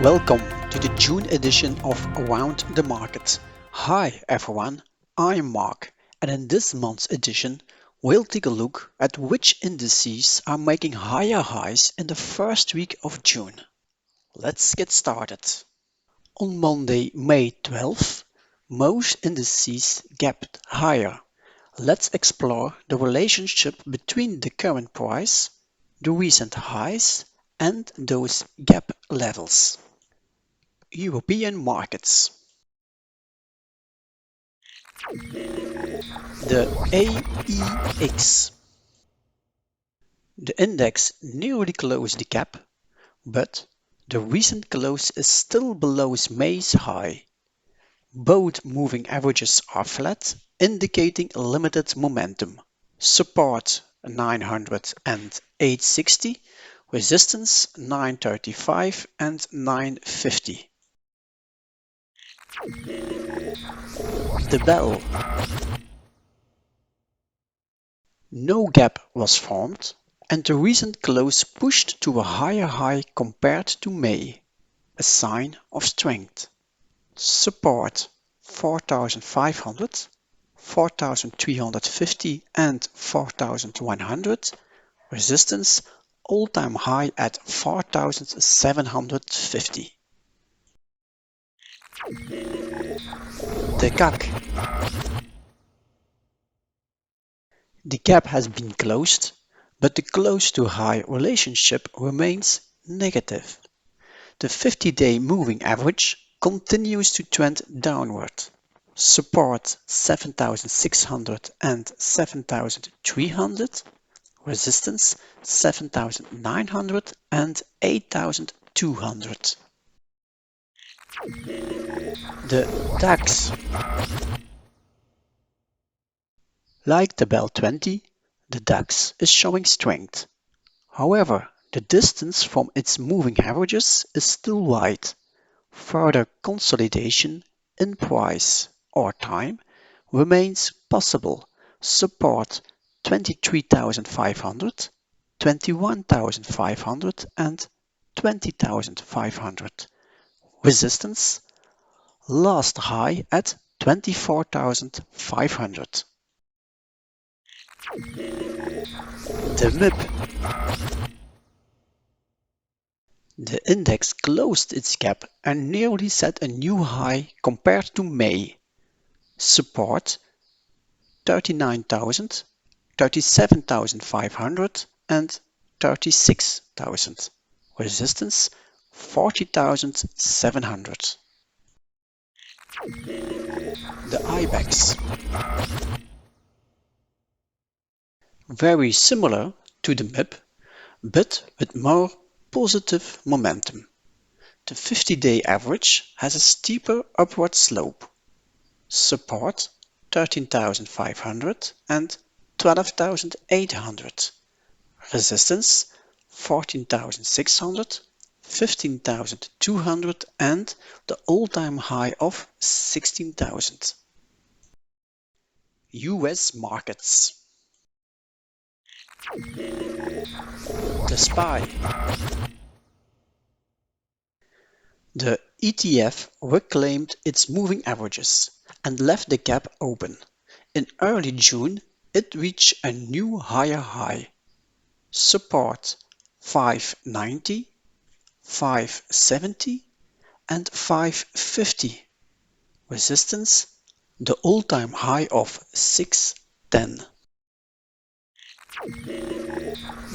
Welcome to the June edition of Around the Market. Hi everyone, I'm Mark, and in this month's edition, we'll take a look at which indices are making higher highs in the first week of June. Let's get started. On Monday, May 12th, most indices gapped higher. Let's explore the relationship between the current price, the recent highs, and those gap levels. European markets. The AEX. The index nearly closed the gap, but the recent close is still below May's high. Both moving averages are flat, indicating limited momentum. Support 900 and 860, resistance 935 and 950. The bell. No gap was formed, and the recent close pushed to a higher high compared to May, a sign of strength. Support 4,500, 4,350 and 4,100, resistance all-time high at 4,750. The CAC. The gap has been closed, but the close to high relationship remains negative. The 50-day moving average continues to trend downward. Support 7,600 and 7,300, resistance 7,900 and 8,200. The DAX. Like the Bell 20, the DAX is showing strength. However, the distance from its moving averages is still wide. Further consolidation in price or time remains possible. Support 23,500, 21,500 and 20,500. Resistance last high at 24,500. The MIP. The index closed its gap and nearly set a new high compared to May. Support 39,000, 37,500 and 36,000. Resistance 40,700. The IBEX. Very similar to the MIP, but with more positive momentum. The 50-day average has a steeper upward slope. Support 13,500 and 12,800. Resistance 14,600, 15,200 and the all-time high of 16,000. US markets. The SPY. The ETF reclaimed its moving averages and left the gap open. In early June, it reached a new higher high. Support 590, 570 and 550. Resistance the all-time high of 610.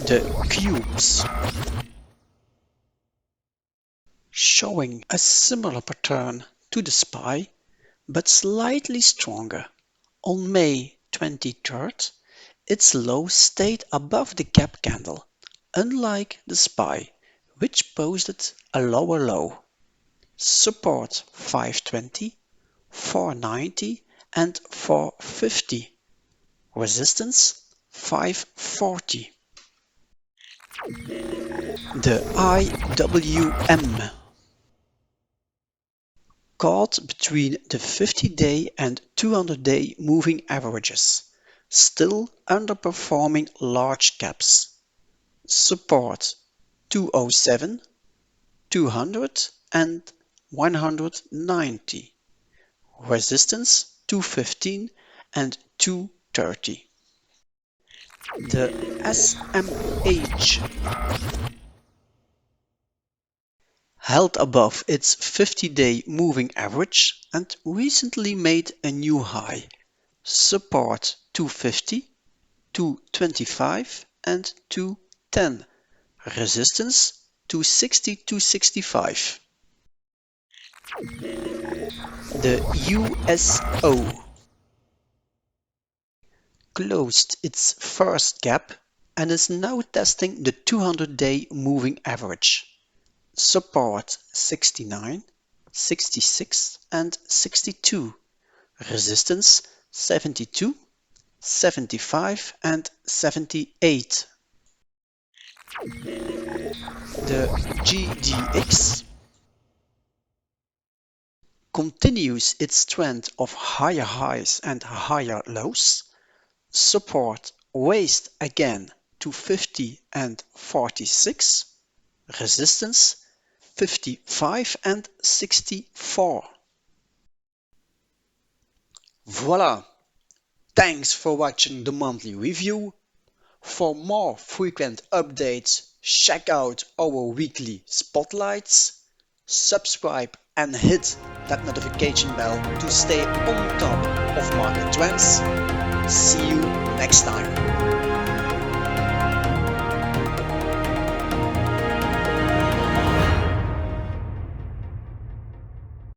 The cubes. Showing a similar pattern to the SPY, but slightly stronger. On May 23rd, its low stayed above the gap candle, unlike the SPY, which posted a lower low. Support 520, 490 and 450. Resistance 540. The IWM. Caught between the 50-day and 200-day moving averages, still underperforming large caps. Support 207, 200 and 190. Resistance 215 and 230. The SMH held above its 50-day moving average and recently made a new high. Support 250, 225 and 210. Resistance 260, 265. The USO closed its first gap and is now testing the 200-day moving average. Support 69, 66 and 62. Resistance 72, 75 and 78. The GDX continues its trend of higher highs and higher lows. Support raised again to 50 and 46. Resistance 55 and 64. Voila! Thanks for watching the monthly review. For more frequent updates, check out our weekly spotlights. Subscribe and hit that notification bell to stay on top of market trends. See you next time.